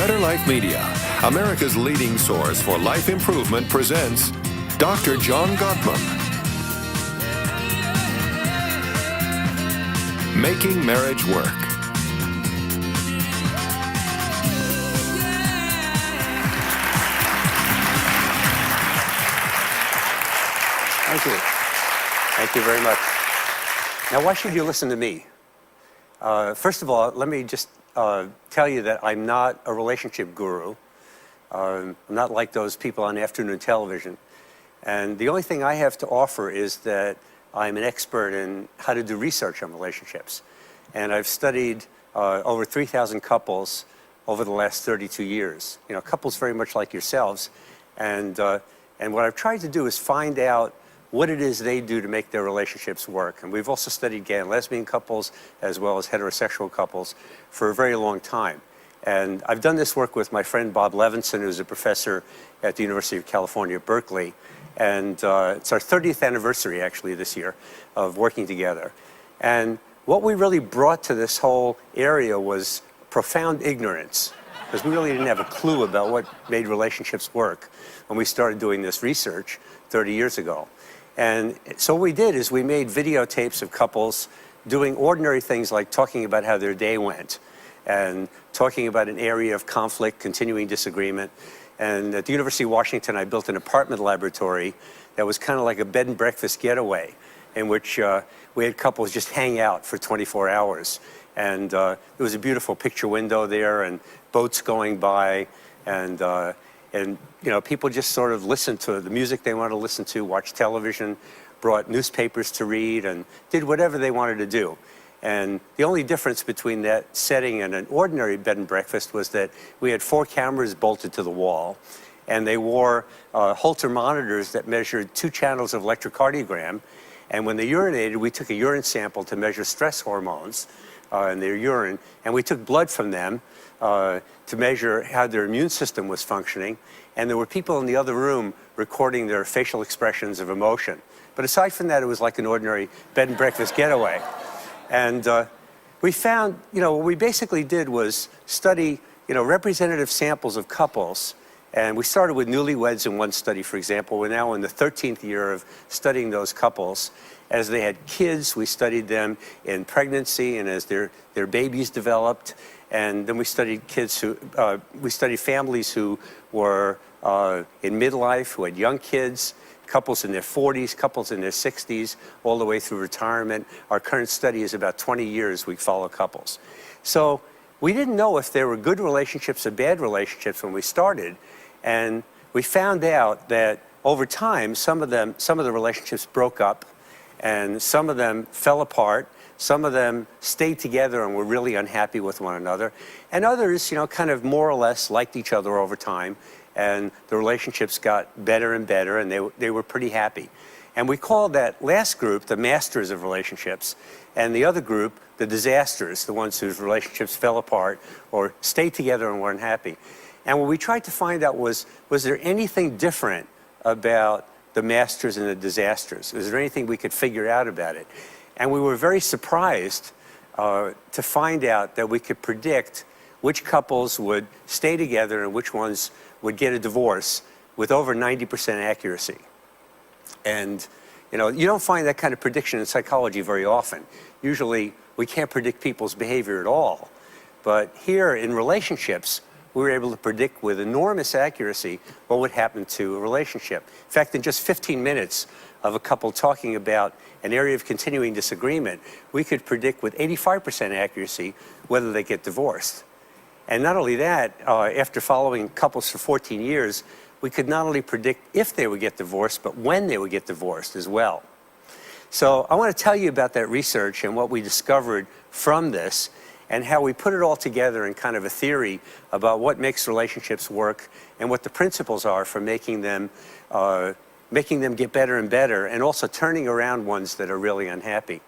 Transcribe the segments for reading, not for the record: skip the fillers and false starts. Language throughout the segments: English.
Better Life Media, America's leading source for life improvement, presents Dr. John Gottman. Making Marriage Work. Thank you. Thank you very much. Now, why should you listen to me? First of all, let me just tell you that I'm not a relationship guru. I'm not like those people on afternoon television. And the only thing I have to offer is that I'm an expert in how to do research on relationships. And I've studied over 3,000 couples over the last 32 years. You know, couples very much like yourselves. And what I've tried to do is find out what it is they do to make their relationships work. And we've also studied gay and lesbian couples as well as heterosexual couples for a very long time. And I've done this work with my friend Bob Levinson, who's a professor at the University of California, Berkeley. And it's our 30th anniversary, actually, this year of working together. And what we really brought to this whole area was profound ignorance, because we really didn't have a clue about what made relationships work when we started doing this research 30 years ago. And so what we did is we made videotapes of couples doing ordinary things like talking about how their day went and talking about an area of conflict, continuing disagreement. And at the University of Washington, I built an apartment laboratory that was kind of like a bed and breakfast getaway in which we had couples just hang out for 24 hours. And there was a beautiful picture window there and boats going by, and you know, people just sort of listened to the music they wanted to listen to, watched television, brought newspapers to read, and did whatever they wanted to do. And the only difference between that setting and an ordinary bed and breakfast was that we had 4 cameras bolted to the wall, and they wore Holter monitors that measured 2 channels of electrocardiogram. And when they urinated, we took a urine sample to measure stress hormones in their urine, and we took blood from them to measure how their immune system was functioning. And there were people in the other room recording their facial expressions of emotion. But aside from that, it was like an ordinary bed and breakfast getaway. And we found, you know, what we basically did was study, you know, representative samples of couples. And we started with newlyweds in one study, for example. We're now in the 13th year of studying those couples. As they had kids, we studied them in pregnancy and as their babies developed. And then we studied kids who, we studied families who were in midlife, who had young kids, couples in their 40s, couples in their 60s, all the way through retirement. Our current study is about 20 years we follow couples. So we didn't know if there were good relationships or bad relationships when we started. And we found out that over time, some of the relationships broke up, and some of them fell apart. Some of them stayed together and were really unhappy with one another. And others, you know, kind of more or less liked each other over time. And the relationships got better and better, and they were pretty happy. And we called that last group the masters of relationships, and the other group the disasters, the ones whose relationships fell apart or stayed together and weren't happy. And what we tried to find out was there anything different about the masters and the disasters? Is there anything we could figure out about it? And we were very surprised to find out that we could predict which couples would stay together and which ones would get a divorce with over 90% accuracy. And you know, you don't find that kind of prediction in psychology very often. Usually we can't predict people's behavior at all. But here in relationships, we were able to predict with enormous accuracy what would happen to a relationship. In fact, in just 15 minutes of a couple talking about an area of continuing disagreement, we could predict with 85% accuracy whether they get divorced. And not only that, after following couples for 14 years, we could not only predict if they would get divorced, but when they would get divorced as well. So I want to tell you about that research and what we discovered from this, and how we put it all together in kind of a theory about what makes relationships work and what the principles are for making them get better and better, and also turning around ones that are really unhappy.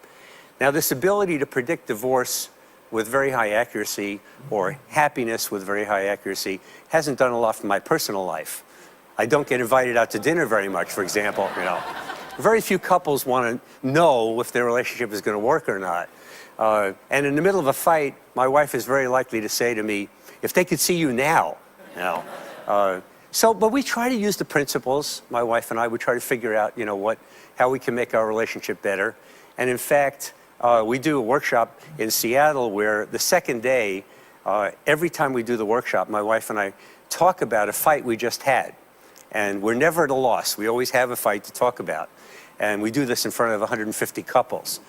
Now, this ability to predict divorce with very high accuracy, or happiness with very high accuracy, hasn't done a lot for my personal life. I don't get invited out to dinner very much, for example, you know. Very few couples want to know if their relationship is going to work or not. And in the middle of a fight, my wife is very likely to say to me, if they could see you now, you know. But we try to use the principles, my wife and I, we try to figure out, you know, how we can make our relationship better. And in fact, we do a workshop in Seattle where the second day, every time we do the workshop, my wife and I talk about a fight we just had. And we're never at a loss. We always have a fight to talk about. And we do this in front of 150 couples.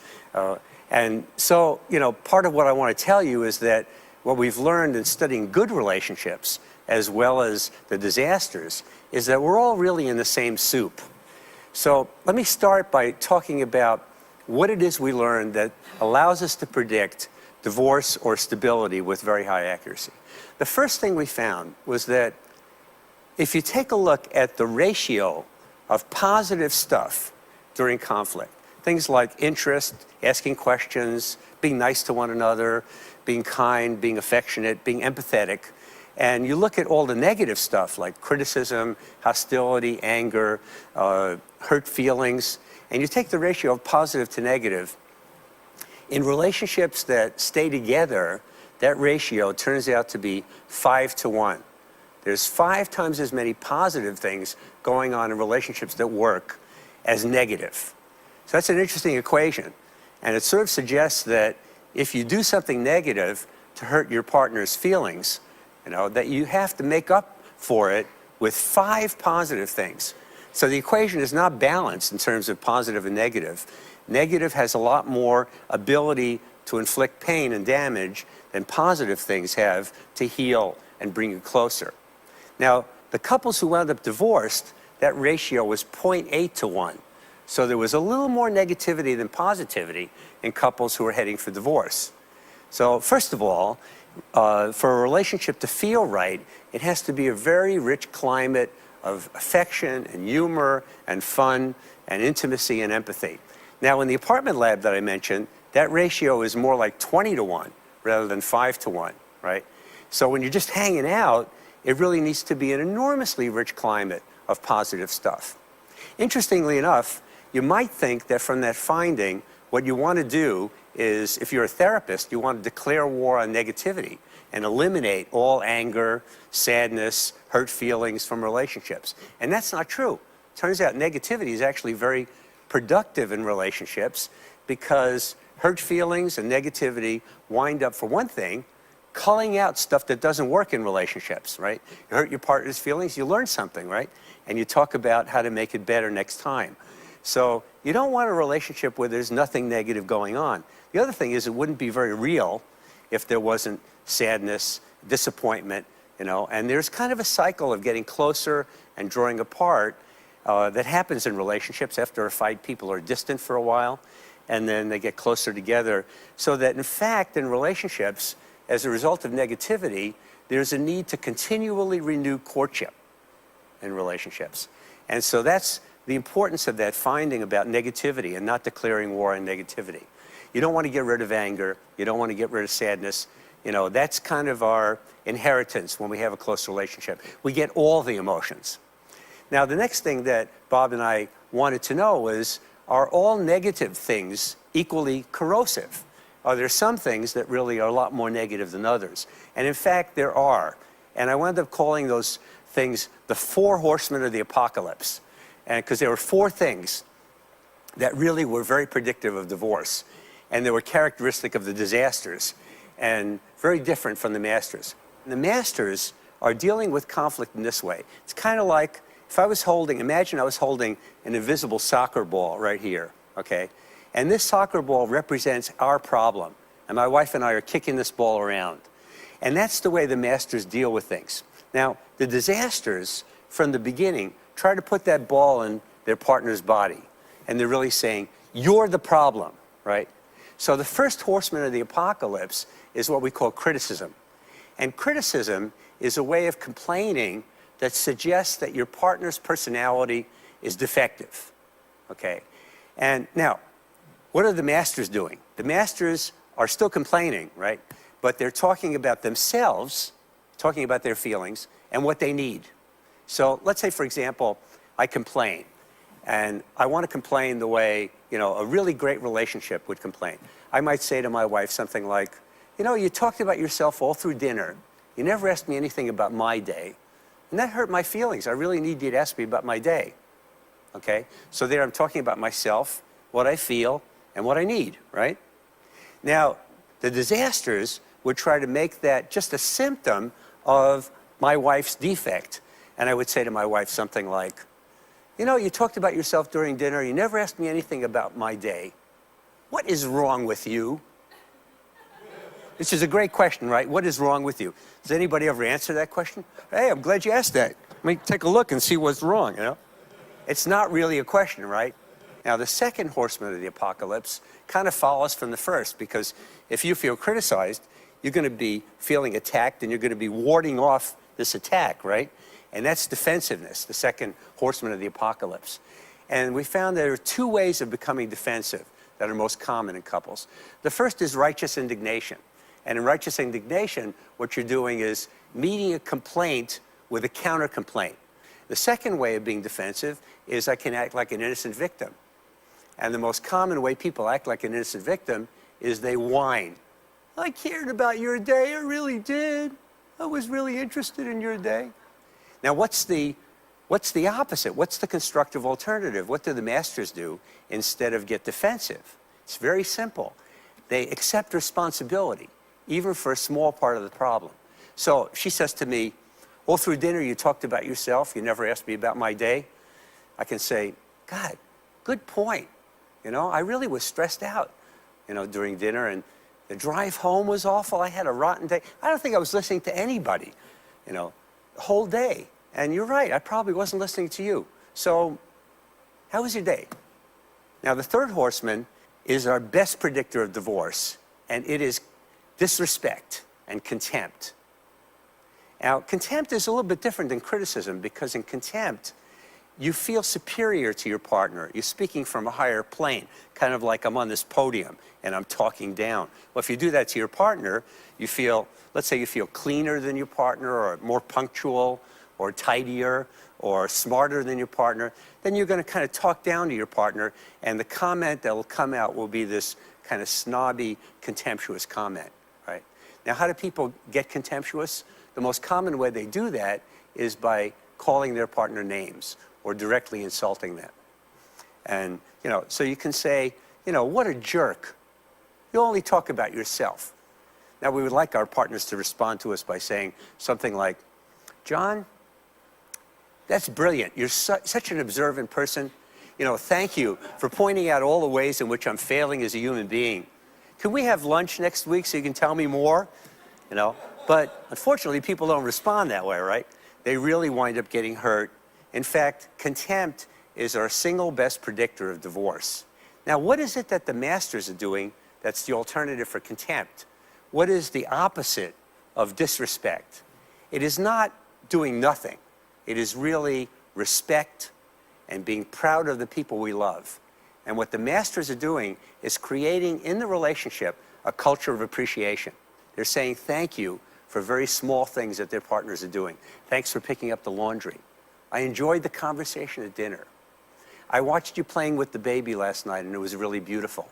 And so, you know, part of what I want to tell you is that what we've learned in studying good relationships, as well as the disasters, is that we're all really in the same soup. So let me start by talking about what it is we learned that allows us to predict divorce or stability with very high accuracy. The first thing we found was that if you take a look at the ratio of positive stuff during conflict, things like interest, asking questions, being nice to one another, being kind, being affectionate, being empathetic, and you look at all the negative stuff like criticism, hostility, anger, hurt feelings, and you take the ratio of positive to negative. In relationships that stay together, that ratio turns out to be 5 to 1. There's 5 times as many positive things going on in relationships that work as negative. So that's an interesting equation. And it sort of suggests that if you do something negative to hurt your partner's feelings, you know, that you have to make up for it with 5 positive things. So the equation is not balanced in terms of positive and negative. Negative has a lot more ability to inflict pain and damage than positive things have to heal and bring you closer. Now, the couples who wound up divorced, that ratio was 0.8 to 1. So there was a little more negativity than positivity in couples who were heading for divorce. So first of all, for a relationship to feel right, it has to be a very rich climate of affection and humor and fun and intimacy and empathy. Now, in the apartment lab that I mentioned, that ratio is more like 20 to 1 rather than 5 to 1, right? So when you're just hanging out, it really needs to be an enormously rich climate of positive stuff. Interestingly enough, you might think that from that finding, what you want to do is, if you're a therapist, you want to declare war on negativity and eliminate all anger, sadness, hurt feelings from relationships. And that's not true. Turns out negativity is actually very productive in relationships because hurt feelings and negativity wind up, for one thing, culling out stuff that doesn't work in relationships, right? You hurt your partner's feelings, you learn something, right? And you talk about how to make it better next time. So you don't want a relationship where there's nothing negative going on. The other thing is it wouldn't be very real if there wasn't sadness, disappointment, you know, and there's kind of a cycle of getting closer and drawing apart that happens in relationships. After a fight, people are distant for a while, and then they get closer together. So that, in fact, in relationships, as a result of negativity, there's a need to continually renew courtship in relationships. And so that's the importance of that finding about negativity and not declaring war on negativity. You don't want to get rid of anger. You don't want to get rid of sadness. You know, that's kind of our inheritance when we have a close relationship. We get all the emotions. Now, the next thing that Bob and I wanted to know was, are all negative things equally corrosive? Are there some things that really are a lot more negative than others? And in fact, there are. And I wound up calling those things the 4 horsemen of the apocalypse. And because there were 4 things that really were very predictive of divorce. And they were characteristic of the disasters and very different from the masters. And the masters are dealing with conflict in this way. It's kind of like if I was holding, imagine I was holding an invisible soccer ball right here, okay? And this soccer ball represents our problem. And my wife and I are kicking this ball around. And that's the way the masters deal with things. Now, the disasters, from the beginning, try to put that ball in their partner's body. And they're really saying, you're the problem, right? So the first horseman of the apocalypse is what we call criticism. And criticism is a way of complaining that suggests that your partner's personality is defective, okay? And now, what are the masters doing? The masters are still complaining, right? But they're talking about themselves, talking about their feelings, and what they need. So let's say, for example, I complain. And I want to complain the way, a really great relationship would complain. I might say to my wife something like, you talked about yourself all through dinner. You never asked me anything about my day. And that hurt my feelings. I really need you to ask me about my day. Okay? So there I'm talking about myself, what I feel, and what I need, right? Now, the disasters would try to make that just a symptom of my wife's defect. And I would say to my wife something like, you talked about yourself during dinner. You never asked me anything about my day. What is wrong with you? This is a great question, right? What is wrong with you? Does anybody ever answer that question? Hey, I'm glad you asked that. Let me take a look and see what's wrong, It's not really a question, right? Now, the second horseman of the apocalypse kind of follows from the first, because if you feel criticized, you're going to be feeling attacked and you're going to be warding off this attack, right? And that's defensiveness, the second horseman of the apocalypse. And we found there are two ways of becoming defensive that are most common in couples. The first is righteous indignation. And in righteous indignation, what you're doing is meeting a complaint with a counter complaint. The second way of being defensive is I can act like an innocent victim. And the most common way people act like an innocent victim is they whine. I cared about your day, I really did. I was really interested in your day. Now, what's the opposite? What's the constructive alternative? What do the masters do instead of get defensive? It's very simple. They accept responsibility, even for a small part of the problem. So she says to me, all through dinner you talked about yourself, you never asked me about my day. I can say, God, good point. I really was stressed out, during dinner, and the drive home was awful. I had a rotten day. I don't think I was listening to anybody, the whole day. And you're right, I probably wasn't listening to you. So, how was your day? Now, the third horseman is our best predictor of divorce, and it is disrespect and contempt. Now, contempt is a little bit different than criticism, because in contempt, you feel superior to your partner. You're speaking from a higher plane, kind of like I'm on this podium and I'm talking down. Well, if you do that to your partner, you feel, let's say you feel cleaner than your partner, or more punctual, or tidier, or smarter than your partner, then you're going to kind of talk down to your partner, and the comment that will come out will be this kind of snobby, contemptuous comment, right? Now, how do people get contemptuous? The most common way they do that is by calling their partner names or directly insulting them. And, so you can say, what a jerk. You only talk about yourself. Now, we would like our partners to respond to us by saying something like, John, that's brilliant. You're such an observant person. Thank you for pointing out all the ways in which I'm failing as a human being. Can we have lunch next week so you can tell me more? But unfortunately, people don't respond that way, right? They really wind up getting hurt. In fact, contempt is our single best predictor of divorce. Now, what is it that the masters are doing that's the alternative for contempt? What is the opposite of disrespect? It is not doing nothing. It is really respect and being proud of the people we love. And what the masters are doing is creating in the relationship a culture of appreciation. They're saying thank you for very small things that their partners are doing. Thanks for picking up the laundry. I enjoyed the conversation at dinner. I watched you playing with the baby last night, and it was really beautiful.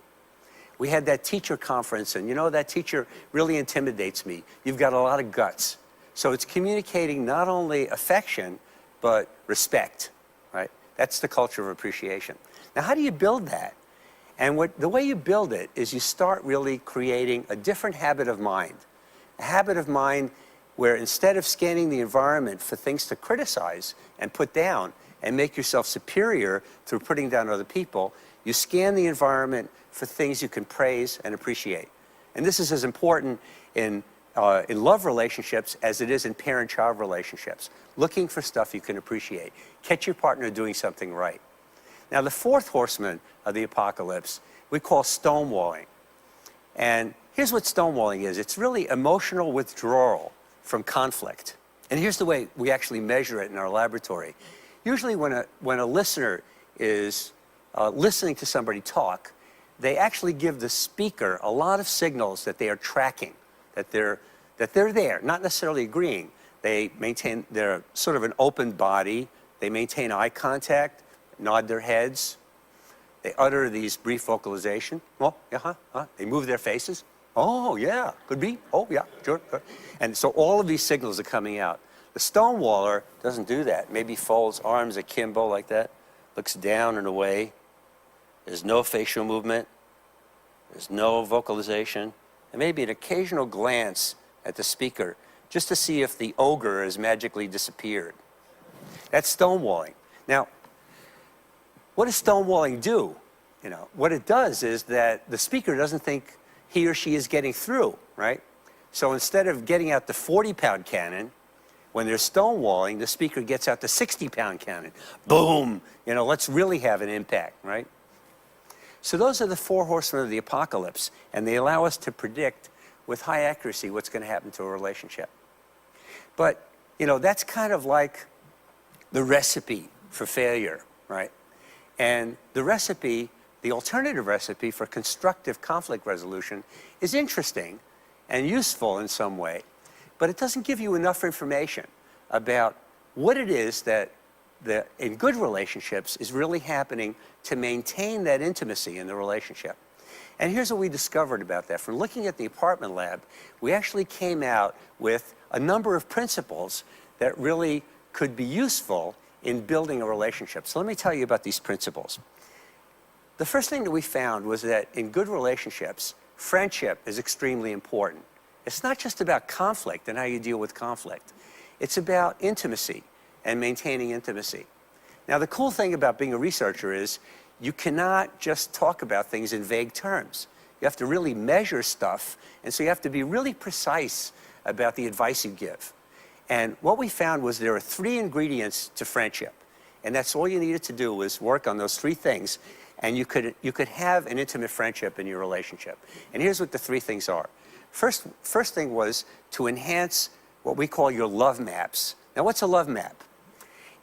We had that teacher conference, and that teacher really intimidates me. You've got a lot of guts. So it's communicating not only affection, but respect, right? That's the culture of appreciation. Now, how do you build that? And the way you build it is you start really creating a different habit of mind. A habit of mind where instead of scanning the environment for things to criticize and put down and make yourself superior through putting down other people, you scan the environment for things you can praise and appreciate. And this is as important in love relationships as it is in parent-child relationships. Looking for stuff you can appreciate. Catch your partner doing something right. Now, the fourth horseman of the apocalypse we call stonewalling. And here's what stonewalling is. It's really emotional withdrawal from conflict. And here's the way we actually measure it in our laboratory. Usually when a listener is listening to somebody talk, they actually give the speaker a lot of signals that they are tracking, that they're there, not necessarily agreeing. They maintain, they're sort of an open body, they maintain eye contact, nod their heads. They utter these brief vocalization. Oh, yeah, They move their faces. Oh, yeah, could be. Oh, yeah, sure. And so all of these signals are coming out. The stonewaller doesn't do that. Maybe folds arms akimbo like that, looks down and away. There's no facial movement. There's no vocalization. And maybe an occasional glance at the speaker just to see if the ogre has magically disappeared. That's stonewalling. Now, what does stonewalling do? You know, what it does is that the speaker doesn't think he or she is getting through, right? So instead of getting out the 40-pound cannon, when they're stonewalling, the speaker gets out the 60-pound cannon. Boom! You know, let's really have an impact, right? So those are the four horsemen of the apocalypse, and they allow us to predict with high accuracy what's going to happen to a relationship. But, you know, that's kind of like the recipe for failure, right? And the recipe, the alternative recipe for constructive conflict resolution is interesting and useful in some way, but it doesn't give you enough information about what it is that in good relationships is really happening to maintain that intimacy in the relationship. And here's what we discovered about that. From looking at the apartment lab, we actually came out with a number of principles that really could be useful in building a relationship. So let me tell you about these principles. The first thing that we found was that in good relationships, friendship is extremely important. It's not just about conflict and how you deal with conflict. It's about intimacy and maintaining intimacy. Now, the cool thing about being a researcher is you cannot just talk about things in vague terms. You have to really measure stuff, and so you have to be really precise about the advice you give. And what we found was there are 3 ingredients to friendship, and that's all you needed to do was work on those 3 things, and you could have an intimate friendship in your relationship. And here's what the 3 things are. First thing was to enhance what we call your love maps. Now, what's a love map?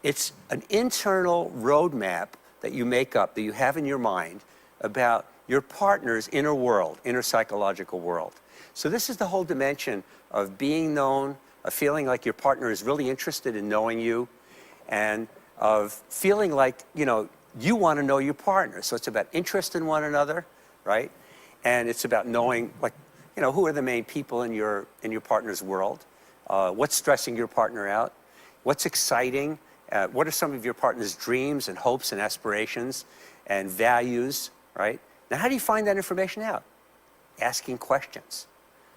It's an internal roadmap that you make up, that you have in your mind about your partner's inner world, inner psychological world. So this is the whole dimension of being known, of feeling like your partner is really interested in knowing you, and of feeling like, you know, you want to know your partner. So it's about interest in one another, right? And it's about knowing, like, you know, who are the main people in your partner's world? What's stressing your partner out? What's exciting? What are some of your partner's dreams and hopes and aspirations and values, right? Now, how do you find that information out? Asking questions.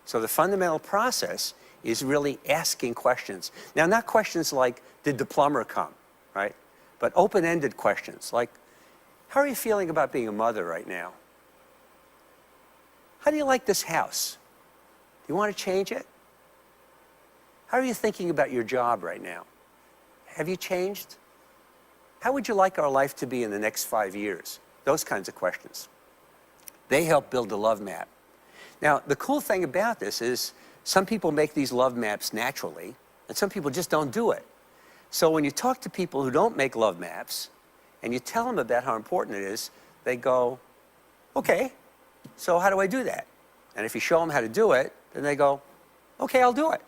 So the fundamental process is really asking questions. Now, not questions like, did the plumber come, right? But open-ended questions like, how are you feeling about being a mother right now? How do you like this house? Do you want to change it? How are you thinking about your job right now? Have you changed? How would you like our life to be in the next 5 years? Those kinds of questions. They help build a love map. Now, the cool thing about this is some people make these love maps naturally, and some people just don't do it. So when you talk to people who don't make love maps, and you tell them about how important it is, they go, okay, so how do I do that? And if you show them how to do it, then they go, okay, I'll do it.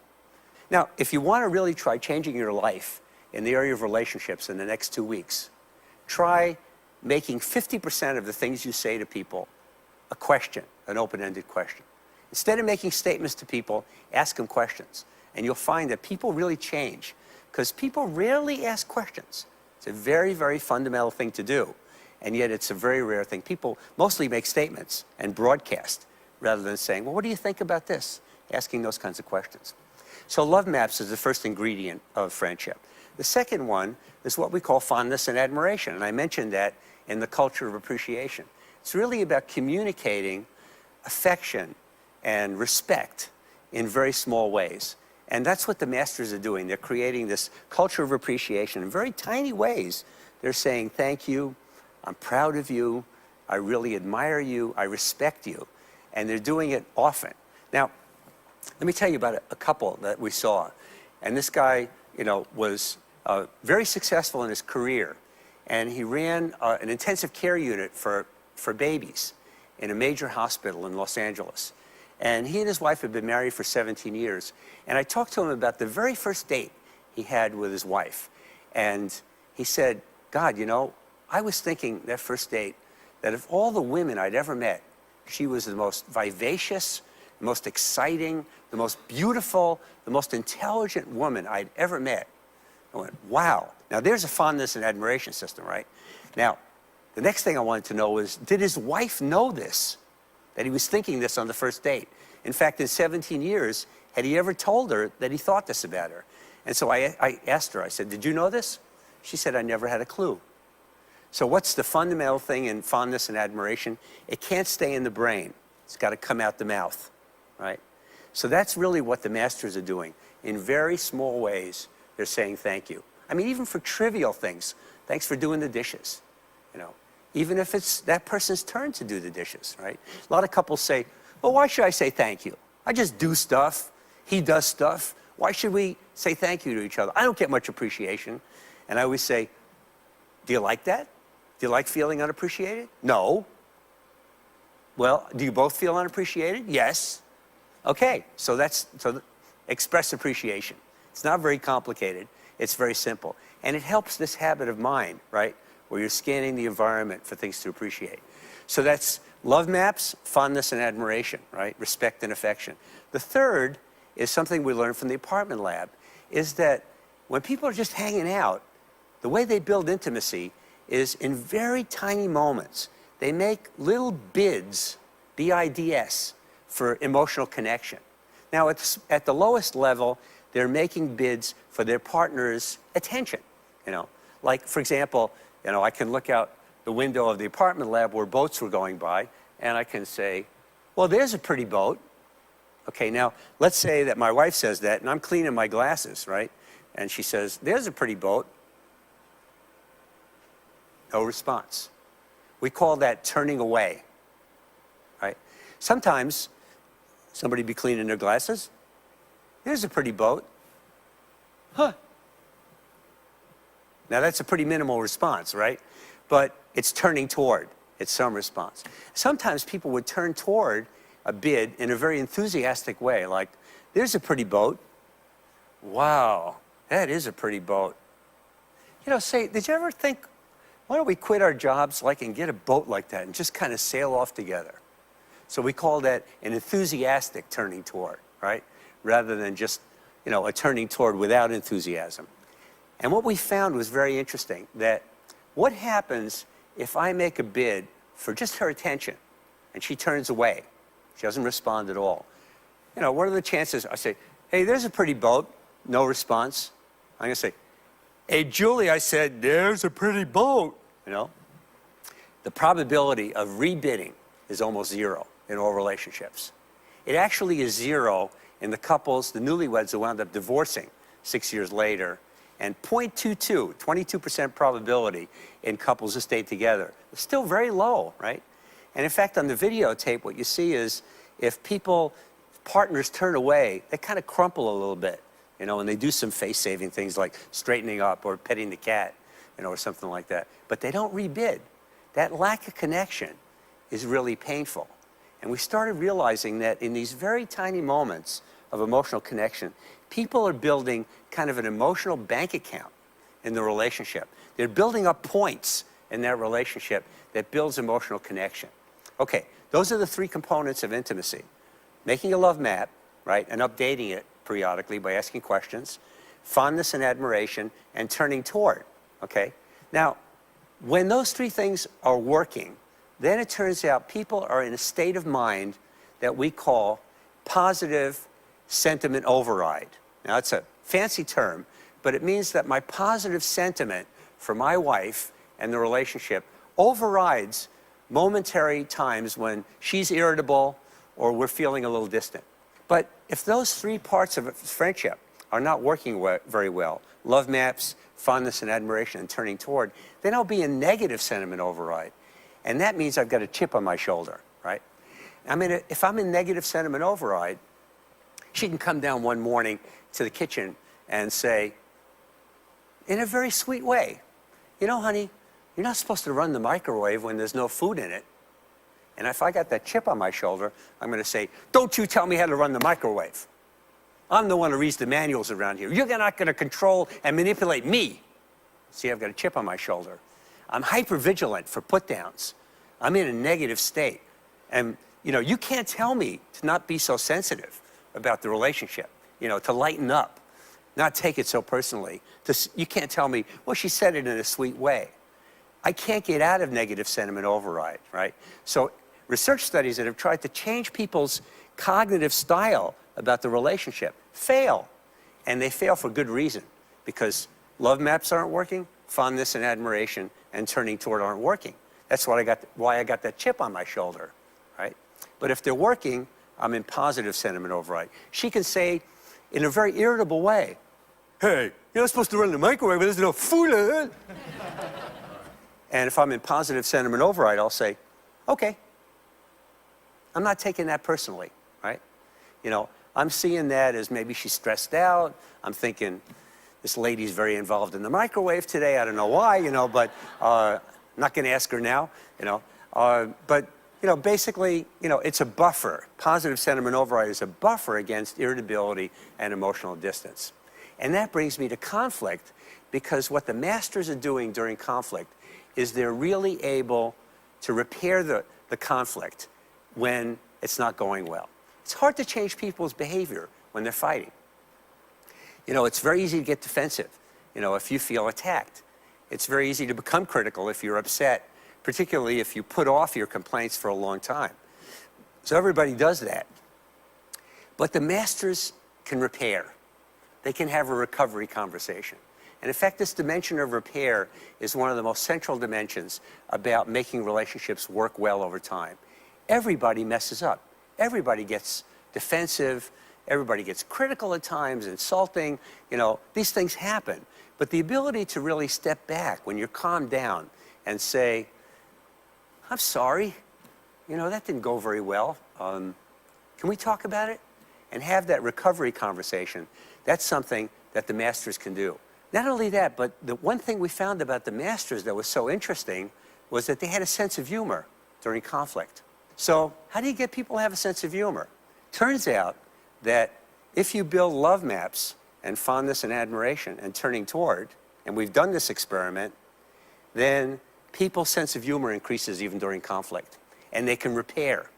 Now, if you want to really try changing your life in the area of relationships in the next 2 weeks, try making 50% of the things you say to people a question, an open-ended question. Instead of making statements to people, ask them questions. And you'll find that people really change because people rarely ask questions. It's a very, very fundamental thing to do. And yet it's a very rare thing. People mostly make statements and broadcast rather than saying, well, what do you think about this? Asking those kinds of questions. So love maps is the first ingredient of friendship. The second one is what we call fondness and admiration. And I mentioned that in the culture of appreciation. It's really about communicating affection and respect in very small ways. And that's what the masters are doing. They're creating this culture of appreciation in very tiny ways. They're saying, thank you, I'm proud of you, I really admire you, I respect you. And they're doing it often. Now, let me tell you about a couple that we saw. And this guy, you know, was very successful in his career. And he ran an intensive care unit for babies in a major hospital in Los Angeles. And he and his wife had been married for 17 years. And I talked to him about the very first date he had with his wife. And he said, God, you know, I was thinking that first date that of all the women I'd ever met, she was the most vivacious, the most exciting, the most beautiful, the most intelligent woman I'd ever met. I went, wow. Now there's a fondness and admiration system, right? Now, the next thing I wanted to know was, did his wife know this? That he was thinking this on the first date? In fact, in 17 years, had he ever told her that he thought this about her? And so I asked her, I said, did you know this? She said, I never had a clue. So what's the fundamental thing in fondness and admiration? It can't stay in the brain. It's got to come out the mouth, right? So that's really what the masters are doing. In very small ways, they're saying thank you. I mean, even for trivial things. Thanks for doing the dishes, you know. Even if it's that person's turn to do the dishes, right? A lot of couples say, well, why should I say thank you? I just do stuff. He does stuff. Why should we say thank you to each other? I don't get much appreciation. And I always say, do you like that? Do you like feeling unappreciated? No. Well, do you both feel unappreciated? Yes. Okay, so express appreciation. It's not very complicated. It's very simple. And it helps this habit of mind, right? Where you're scanning the environment for things to appreciate. So that's love maps, fondness and admiration, right? Respect and affection. The third is something we learned from the apartment lab, is that when people are just hanging out, the way they build intimacy is in very tiny moments. They make little bids, B-I-D-S, for emotional connection. Now, at the lowest level, they're making bids for their partner's attention, you know. Like, for example, you know, I can look out the window of the apartment lab where boats were going by, and I can say, well, there's a pretty boat. Okay, now, let's say that my wife says that, and I'm cleaning my glasses, right? And she says, there's a pretty boat. No response. We call that turning away, right? Sometimes somebody be cleaning their glasses. There's a pretty boat. Huh. Now that's a pretty minimal response, right? But it's turning toward. It's some response. Sometimes people would turn toward a bid in a very enthusiastic way, like, there's a pretty boat. Wow, that is a pretty boat. You know, say, did you ever think, why don't we quit our jobs and get a boat like that and just kind of sail off together? So we call that an enthusiastic turning toward, right? Rather than just, you know, a turning toward without enthusiasm. And what we found was very interesting, that what happens if I make a bid for just her attention and she turns away? She doesn't respond at all. You know, what are the chances? I say, hey, there's a pretty boat. No response. I'm going to say, hey, Julie, I said, there's a pretty boat, you know? The probability of rebidding is almost zero in all relationships. It actually is zero in the couples, the newlyweds who wound up divorcing 6 years later, and 0.22, 22% probability in couples who stayed together. It's still very low, right? And in fact, on the videotape, what you see is if partners turn away, they kind of crumple a little bit, you know, and they do some face-saving things like straightening up or petting the cat, you know, or something like that. But they don't rebid. That lack of connection is really painful. And we started realizing that in these very tiny moments of emotional connection, people are building kind of an emotional bank account in the relationship. They're building up points in that relationship that builds emotional connection. Okay, those are the three components of intimacy. Making a love map, right, and updating it periodically by asking questions, fondness and admiration, and turning toward, okay? Now, when those three things are working, then it turns out people are in a state of mind that we call positive sentiment override. Now, it's a fancy term, but it means that my positive sentiment for my wife and the relationship overrides momentary times when she's irritable or we're feeling a little distant. But if those three parts of friendship are not working very well, love maps, fondness and admiration, and turning toward, then I'll be in negative sentiment override. And that means I've got a chip on my shoulder, right? I mean, if I'm in negative sentiment override, she can come down one morning to the kitchen and say, in a very sweet way, you know, honey, you're not supposed to run the microwave when there's no food in it. And if I got that chip on my shoulder, I'm going to say, don't you tell me how to run the microwave. I'm the one who reads the manuals around here. You're not going to control and manipulate me. See, I've got a chip on my shoulder. I'm hypervigilant for put-downs. I'm in a negative state. And, you know, you can't tell me to not be so sensitive about the relationship, you know, to lighten up, not take it so personally. You can't tell me, well, she said it in a sweet way. I can't get out of negative sentiment override, right? So research studies that have tried to change people's cognitive style about the relationship fail. And they fail for good reason, because love maps aren't working, fondness and admiration and turning toward aren't working. That's why I got that chip on my shoulder, right? But if they're working, I'm in positive sentiment override. She can say in a very irritable way, hey, you're not supposed to run the microwave, but there's no food in it. And if I'm in positive sentiment override, I'll say, okay, I'm not taking that personally, right? You know, I'm seeing that as maybe she's stressed out. I'm thinking, this lady's very involved in the microwave today. I don't know why, you know, but I'm not going to ask her now, you know. But, you know, basically, you know, it's a buffer. Positive sentiment override is a buffer against irritability and emotional distance. And that brings me to conflict, because what the masters are doing during conflict is they're really able to repair the conflict when it's not going well. It's hard to change people's behavior when they're fighting. You know, it's very easy to get defensive, you know, if you feel attacked. It's very easy to become critical if you're upset, particularly if you put off your complaints for a long time. So everybody does that. But the masters can repair. They can have a recovery conversation. And in fact, this dimension of repair is one of the most central dimensions about making relationships work well over time. Everybody messes up. Everybody gets defensive. Everybody gets critical at times, insulting. You know, these things happen. But the ability to really step back when you're calmed down and say, I'm sorry, you know, that didn't go very well. Can we talk about it? And have that recovery conversation. That's something that the masters can do. Not only that, but the one thing we found about the masters that was so interesting was that they had a sense of humor during conflict. So how do you get people to have a sense of humor? Turns out that if you build love maps and fondness and admiration and turning toward, and we've done this experiment, then people's sense of humor increases even during conflict. And they can repair,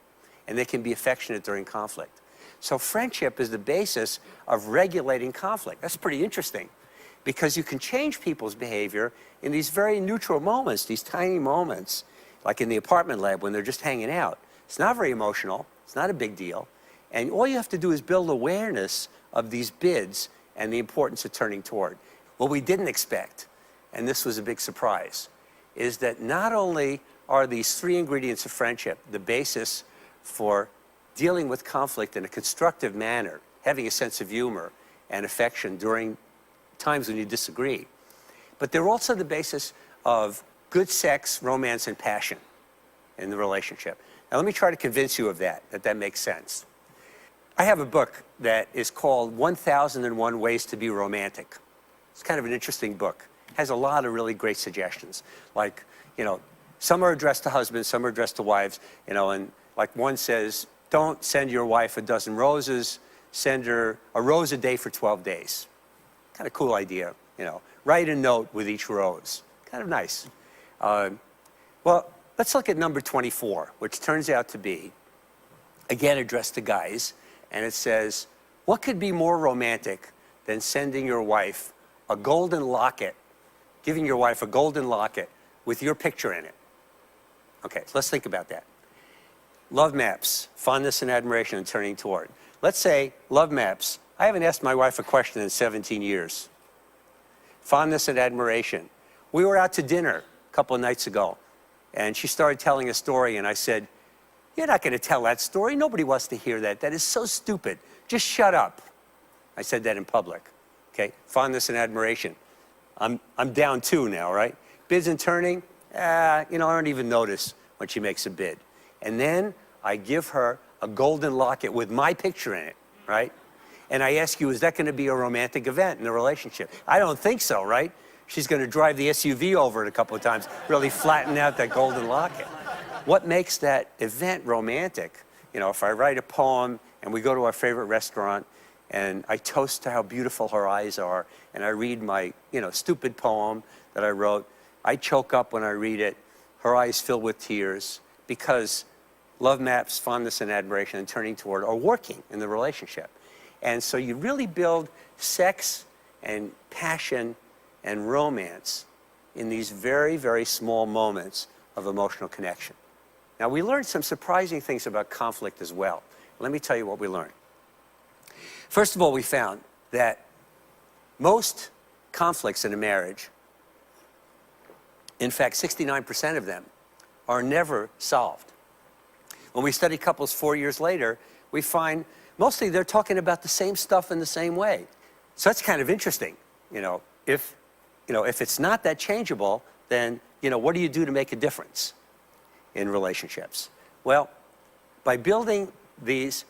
and they can be affectionate during conflict. So friendship is the basis of regulating conflict. That's pretty interesting, because you can change people's behavior in these very neutral moments, these tiny moments, like in the apartment lab when they're just hanging out. It's not very emotional. It's not a big deal. And all you have to do is build awareness of these bids and the importance of turning toward. What we didn't expect, and this was a big surprise, is that not only are these three ingredients of friendship the basis for dealing with conflict in a constructive manner, having a sense of humor and affection during times when you disagree, but they're also the basis of good sex, romance, and passion in the relationship. Now let me try to convince you of that makes sense. I have a book that is called 1001 Ways to Be Romantic. It's kind of an interesting book. It has a lot of really great suggestions. Like, you know, some are addressed to husbands, some are addressed to wives, you know, and like one says, don't send your wife a dozen roses, send her a rose a day for 12 days. Kind of cool idea, you know. Write a note with each rose. Kind of nice. Well, let's look at number 24, which turns out to be, again, addressed to guys. And it says, what could be more romantic than sending your wife a golden locket, giving your wife a golden locket with your picture in it? Okay, so let's think about that. Love maps, fondness and admiration and turning toward. Let's say love maps. I haven't asked my wife a question in 17 years. Fondness and admiration. We were out to dinner a couple of nights ago, and she started telling a story, and I said, you're not going to tell that story. Nobody wants to hear that. That is so stupid. Just shut up. I said that in public. Okay, fondness and admiration. I'm down 2 now, right? Bids and turning, you know, I don't even notice when she makes a bid. And then I give her a golden locket with my picture in it, right? And I ask you, is that going to be a romantic event in the relationship? I don't think so, right? She's going to drive the SUV over it a couple of times, really flatten out that golden locket. What makes that event romantic? You know, if I write a poem and we go to our favorite restaurant and I toast to how beautiful her eyes are and I read my, you know, stupid poem that I wrote, I choke up when I read it. Her eyes fill with tears because love maps, fondness and admiration and turning toward are working in the relationship. And so you really build sex and passion and romance in these very, very small moments of emotional connection. Now, we learned some surprising things about conflict as well. Let me tell you what we learned. First of all, we found that most conflicts in a marriage, in fact, 69% of them, are never solved. When we study couples 4 years later, we find mostly they're talking about the same stuff in the same way. So that's kind of interesting. If it's not that changeable, then, what do you do to make a difference in relationships? Well, by building these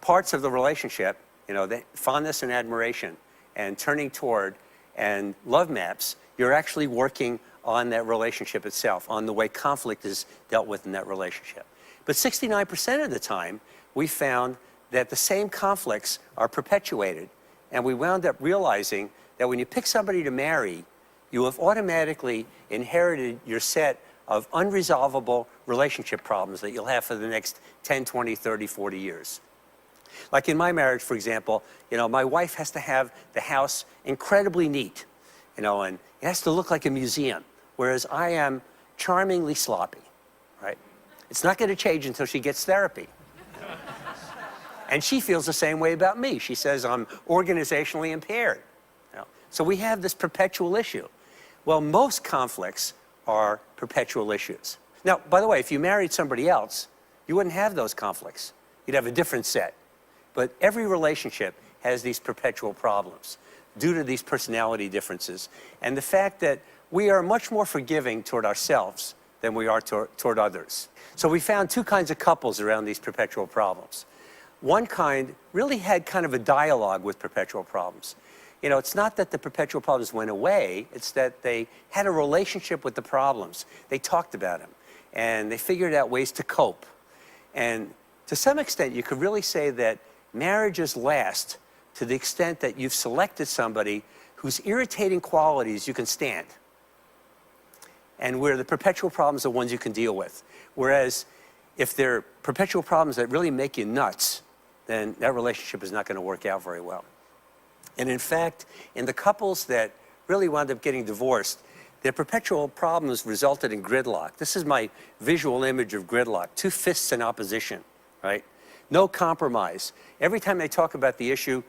parts of the relationship, the fondness and admiration and turning toward and love maps, you're actually working on that relationship itself, on the way conflict is dealt with in that relationship. But 69% of the time, we found that the same conflicts are perpetuated. And we wound up realizing that when you pick somebody to marry, you have automatically inherited your set of unresolvable relationship problems that you'll have for the next 10, 20, 30, 40 years. Like in my marriage, for example, my wife has to have the house incredibly neat, and it has to look like a museum, whereas I am charmingly sloppy, right? It's not going to change until she gets therapy. And she feels the same way about me. She says I'm organizationally impaired. So we have this perpetual issue. Well, most conflicts are perpetual issues. Now, by the way, if you married somebody else, you wouldn't have those conflicts. You'd have a different set. But every relationship has these perpetual problems due to these personality differences and the fact that we are much more forgiving toward ourselves than we are toward others. So we found two kinds of couples around these perpetual problems. One kind really had kind of a dialogue with perpetual problems. It's not that the perpetual problems went away, it's that they had a relationship with the problems. They talked about them, and they figured out ways to cope. And to some extent, you could really say that marriages last to the extent that you've selected somebody whose irritating qualities you can stand, and where the perpetual problems are ones you can deal with. Whereas if they're perpetual problems that really make you nuts, then that relationship is not going to work out very well. And in fact, in the couples that really wound up getting divorced, their perpetual problems resulted in gridlock. This is my visual image of gridlock, two fists in opposition, right? No compromise. Every time they talk about the issue,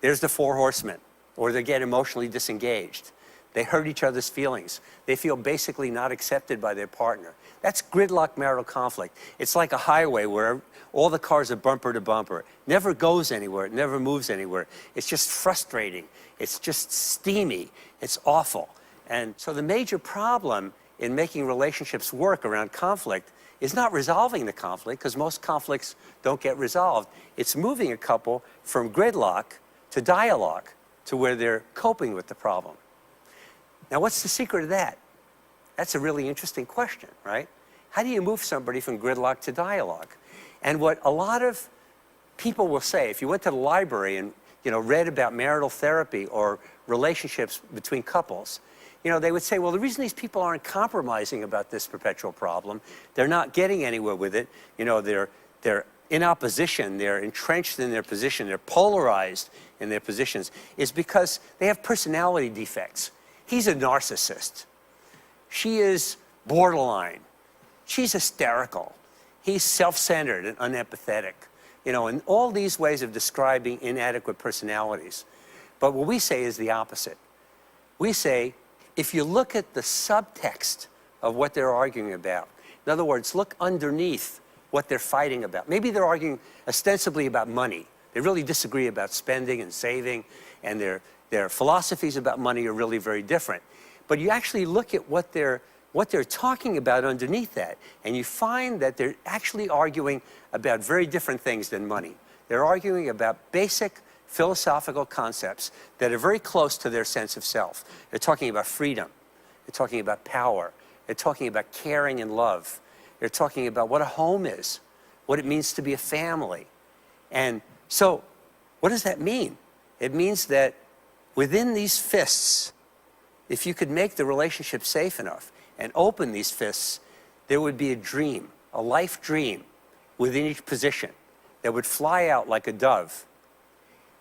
there's the four horsemen, or they get emotionally disengaged. They hurt each other's feelings. They feel basically not accepted by their partner. That's gridlock marital conflict. It's like a highway where all the cars are bumper to bumper. It never goes anywhere. It never moves anywhere. It's just frustrating. It's just steamy. It's awful. And so the major problem in making relationships work around conflict is not resolving the conflict, because most conflicts don't get resolved. It's moving a couple from gridlock to dialogue, to where they're coping with the problem. Now, what's the secret of that? That's a really interesting question, right? How do you move somebody from gridlock to dialogue? And what a lot of people will say, if you went to the library and read about marital therapy or relationships between couples, they would say, well, the reason these people aren't compromising about this perpetual problem, they're not getting anywhere with it, they're in opposition, they're entrenched in their position, they're polarized in their positions, is because they have personality defects. He's a narcissist. She is borderline. She's hysterical. He's self-centered and unempathetic. And all these ways of describing inadequate personalities. But what we say is the opposite. We say, if you look at the subtext of what they're arguing about, in other words, look underneath what they're fighting about. Maybe they're arguing ostensibly about money. They really disagree about spending and saving, and their philosophies about money are really very different. But you actually look at what they're talking about underneath that, and you find that they're actually arguing about very different things than money. They're arguing about basic philosophical concepts that are very close to their sense of self. They're talking about freedom. They're talking about power. They're talking about caring and love. They're talking about what a home is, what it means to be a family. And so, what does that mean? It means that within these fists if you could make the relationship safe enough and open these fists, there would be a dream, a life dream within each position that would fly out like a dove.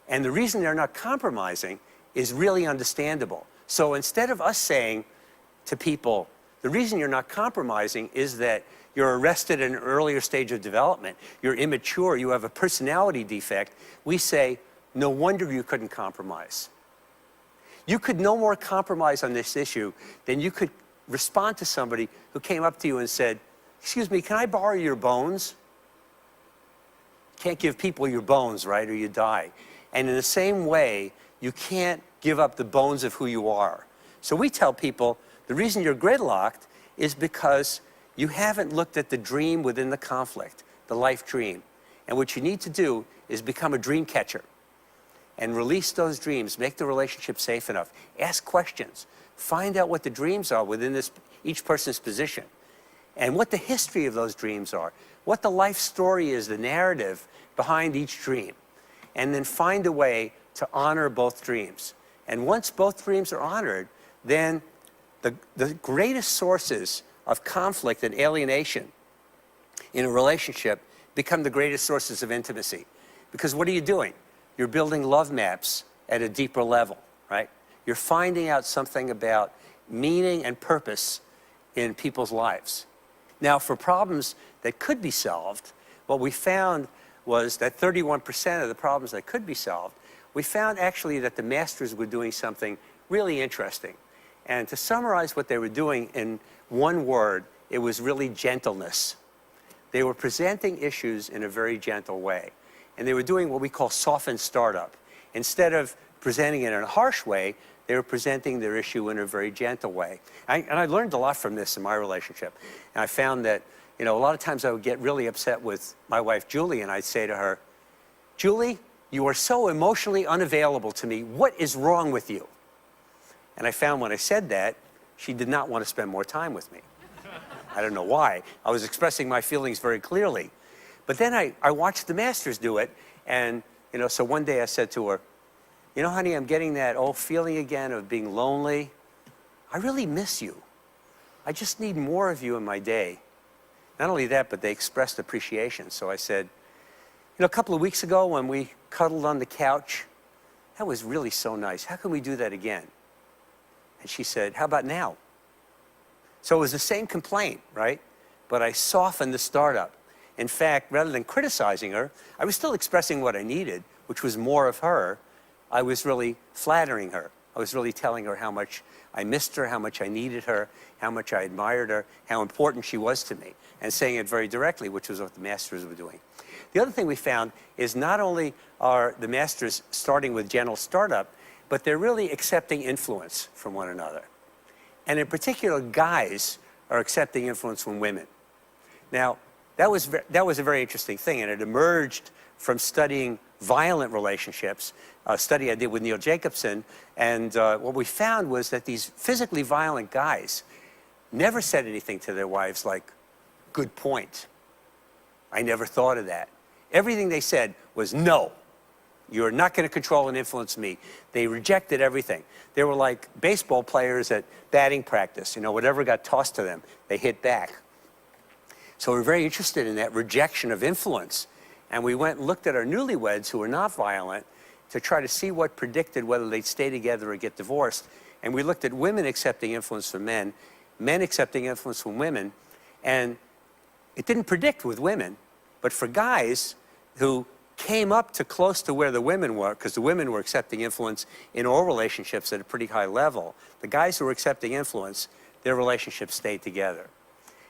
And the reason they're not compromising is really understandable. So instead of us saying to people, the reason you're not compromising is that you're arrested at an earlier stage of development, you're immature, you have a personality defect, we say, no wonder you couldn't compromise. You could no more compromise on this issue than you could respond to somebody who came up to you and said, excuse me, can I borrow your bones? Can't give people your bones, right, or you die. And in the same way, you can't give up the bones of who you are. So we tell people, the reason you're gridlocked is because you haven't looked at the dream within the conflict, the life dream. And what you need to do is become a dream catcher and release those dreams, make the relationship safe enough, ask questions, find out what the dreams are within each person's position, and what the history of those dreams are, what the life story is, the narrative behind each dream, and then find a way to honor both dreams. And once both dreams are honored, then the greatest sources of conflict and alienation in a relationship become the greatest sources of intimacy. Because what are you doing? You're building love maps at a deeper level, right? You're finding out something about meaning and purpose in people's lives. Now, for problems that could be solved, what we found was that 31% of the problems that could be solved, we found actually that the masters were doing something really interesting. And to summarize what they were doing in one word, it was really gentleness. They were presenting issues in a very gentle way. And they were doing what we call softened startup. Instead of presenting it in a harsh way, they were presenting their issue in a very gentle way. And I learned a lot from this in my relationship. And I found that, you know, a lot of times I would get really upset with my wife, Julie, and I'd say to her, Julie, you are so emotionally unavailable to me. What is wrong with you? And I found when I said that, she did not want to spend more time with me. I don't know why. I was expressing my feelings very clearly. But then I watched the masters do it. And, you know, so one day I said to her, you know, honey, I'm getting that old feeling again of being lonely. I really miss you. I just need more of you in my day. Not only that, but they expressed appreciation. So I said, you know, a couple of weeks ago when we cuddled on the couch, that was really so nice. How can we do that again? And she said, how about now? So it was the same complaint, right? But I softened the startup. In fact, rather than criticizing her, I was still expressing what I needed, which was more of her. I was really flattering her. I was really telling her how much I missed her, how much I needed her, how much I admired her, how important she was to me, and saying it very directly, which was what the masters were doing. The other thing we found is not only are the masters starting with gentle startup, but they're really accepting influence from one another. And in particular, guys are accepting influence from women. Now, that was a very interesting thing, and it emerged from studying violent relationships, a study I did with Neil Jacobson, and what we found was that these physically violent guys never said anything to their wives like, good point. I never thought of that. Everything they said was, no, you're not going to control and influence me. They rejected everything. They were like baseball players at batting practice. You know, whatever got tossed to them, they hit back. So we're very interested in that rejection of influence. And we went and looked at our newlyweds who were not violent to try to see what predicted whether they'd stay together or get divorced. And we looked at women accepting influence from men, men accepting influence from women, and it didn't predict with women, but for guys who came up to close to where the women were, because the women were accepting influence in all relationships at a pretty high level, the guys who were accepting influence, their relationships stayed together.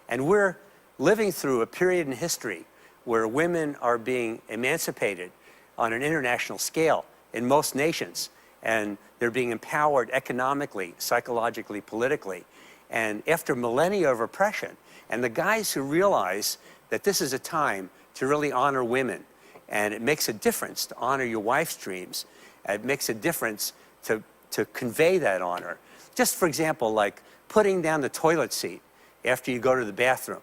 And we're living through a period in history where women are being emancipated on an international scale in most nations, and they're being empowered economically, psychologically, politically. And after millennia of oppression, and the guys who realize that this is a time to really honor women, and it makes a difference to honor your wife's dreams, it makes a difference to convey that honor. Just for example, like putting down the toilet seat after you go to the bathroom.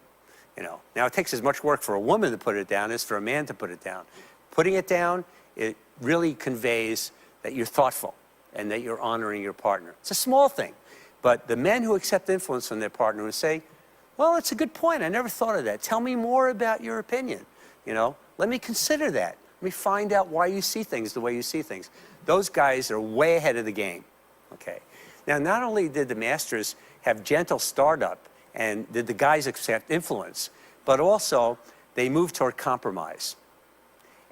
You know, now it takes as much work for a woman to put it down as for a man to put it down. Putting it down, it really conveys that you're thoughtful and that you're honoring your partner. It's a small thing, But the men who accept influence from their partner would say, well, it's a good point. I never thought of that. Tell me more about your opinion. You know, let me consider that. Let me find out why you see things the way you see things. Those guys are way ahead of the game. Okay. Now, not only did the masters have gentle startup and did the guys accept influence, but also they moved toward compromise.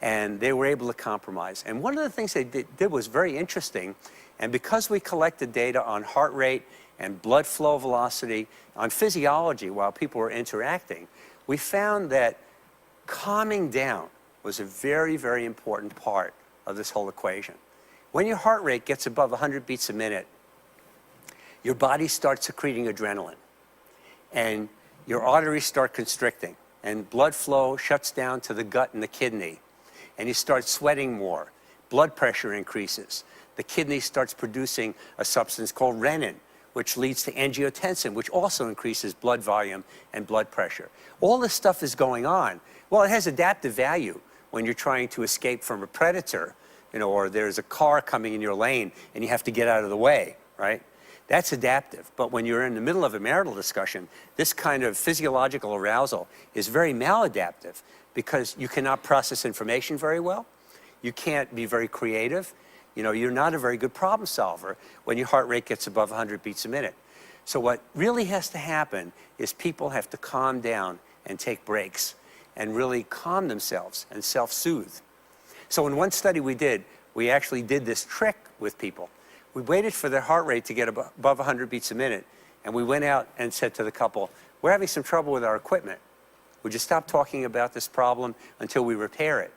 And they were able to compromise. And one of the things they did was very interesting. And because we collected data on heart rate and blood flow velocity, on physiology while people were interacting, we found that calming down was a very, very important part of this whole equation. When your heart rate gets above 100 beats a minute, your body starts secreting adrenaline, and your arteries start constricting, and blood flow shuts down to the gut and the kidney, and you start sweating more. Blood pressure increases. The kidney starts producing a substance called renin, which leads to angiotensin, which also increases blood volume and blood pressure. All this stuff is going on. Well, it has adaptive value when you're trying to escape from a predator, you know, or there's a car coming in your lane and you have to get out of the way, right? That's adaptive. But when you're in the middle of a marital discussion, this kind of physiological arousal is very maladaptive because you cannot process information very well. You can't be very creative. You know, you're not a very good problem solver when your heart rate gets above 100 beats a minute. So what really has to happen is people have to calm down and take breaks and really calm themselves and self-soothe. So in one study we did, we actually did this trick with people. We waited for their heart rate to get above 100 beats a minute, and we went out and said to the couple, we're having some trouble with our equipment. Would you stop talking about this problem until we repair it?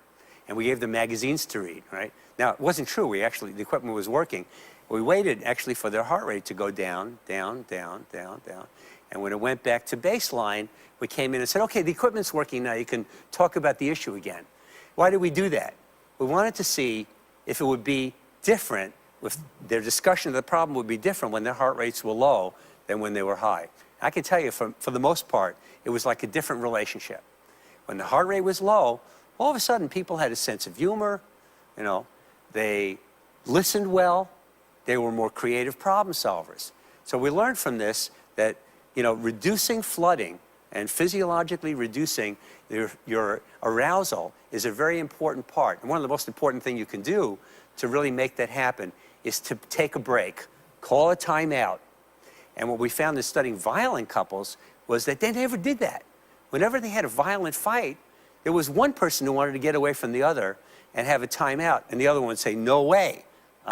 And we gave them magazines to read, right? Now, it wasn't true. The equipment was working. We waited actually for their heart rate to go down, down, down, down, down. And when it went back to baseline, we came in and said, okay, the equipment's working now. You can talk about the issue again. Why did we do that? We wanted to see if it would be different, if their discussion of the problem would be different when their heart rates were low than when they were high. I can tell you, for the most part, it was like a different relationship. When the heart rate was low, all of a sudden people had a sense of humor, you know, they listened well, they were more creative problem solvers. So we learned from this that, you know, reducing flooding and physiologically reducing your arousal is a very important part. And one of the most important things you can do to really make that happen is to take a break, call a timeout. And what we found in studying violent couples was that they never did that. Whenever they had a violent fight, there was one person who wanted to get away from the other and have a timeout, and the other one would say, no way,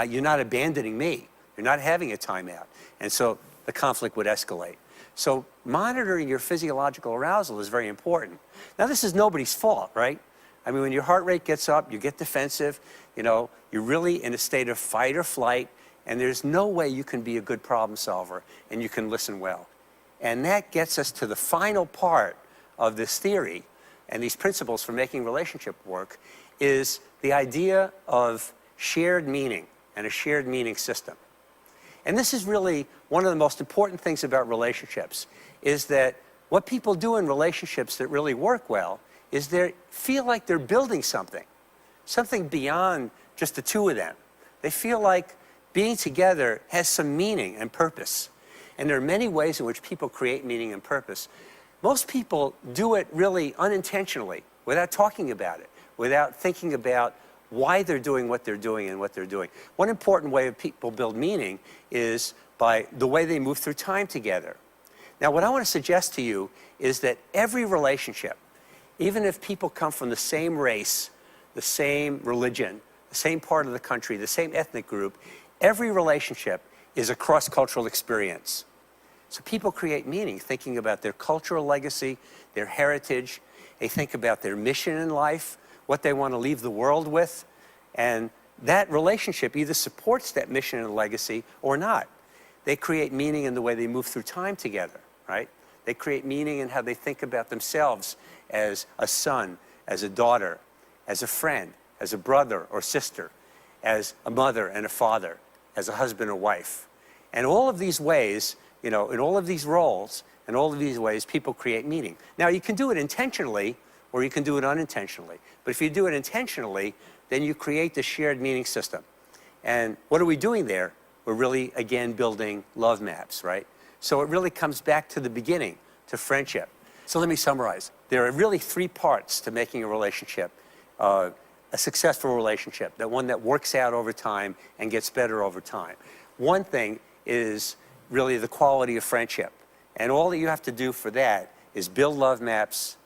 you're not abandoning me. You're not having a timeout. And so the conflict would escalate. So monitoring your physiological arousal is very important. Now, this is nobody's fault, right? I mean, when your heart rate gets up, you get defensive, you know, you're really in a state of fight or flight, and there's no way you can be a good problem solver and you can listen well. And that gets us to the final part of this theory and these principles for making relationship work is the idea of shared meaning and a shared meaning system. And this is really one of the most important things about relationships, is that what people do in relationships that really work well is they feel like they're building something beyond just the two of them. They feel like being together has some meaning and purpose. And there are many ways in which people create meaning and purpose. Most people do it really unintentionally, without talking about it, without thinking about why they're doing what they're doing and what they're doing. One important way people build meaning is by the way they move through time together. Now, what I want to suggest to you is that every relationship, even if people come from the same race, the same religion, the same part of the country, the same ethnic group, every relationship is a cross-cultural experience. So people create meaning thinking about their cultural legacy, their heritage. They think about their mission in life, what they want to leave the world with. And that relationship either supports that mission and legacy or not. They create meaning in the way they move through time together, right? They create meaning in how they think about themselves as a son, as a daughter, as a friend, as a brother or sister, as a mother and a father, as a husband or wife. And all of these ways, you know, in all of these roles, in all of these ways, people create meaning. Now, you can do it intentionally or you can do it unintentionally. But if you do it intentionally, then you create the shared meaning system. And what are we doing there? we're really, again, building love maps, right? So it really comes back to the beginning, to friendship. So let me summarize. There are really three parts to making a relationship a successful relationship, that one that works out over time and gets better over time. One thing is really the quality of friendship. And all that you have to do for that is build love maps,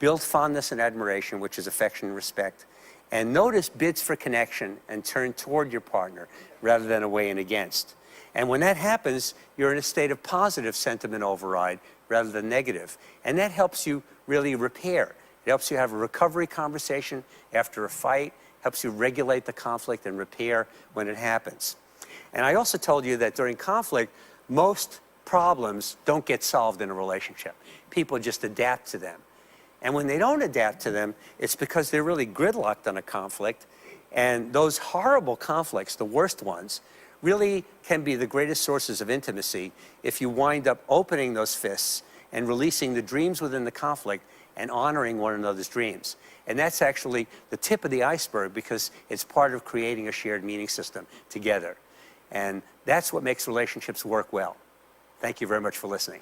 build fondness and admiration, which is affection and respect, and notice bids for connection and turn toward your partner rather than away and against. And when that happens, you're in a state of positive sentiment override rather than negative. And that helps you really repair. It helps you have a recovery conversation after a fight, helps you regulate the conflict and repair when it happens. And I also told you that during conflict, most problems don't get solved in a relationship. People just adapt to them. And when they don't adapt to them, it's because they're really gridlocked on a conflict. And those horrible conflicts, the worst ones, really can be the greatest sources of intimacy if you wind up opening those fists and releasing the dreams within the conflict and honoring one another's dreams. And that's actually the tip of the iceberg because it's part of creating a shared meaning system together. And that's what makes relationships work well. Thank you very much for listening.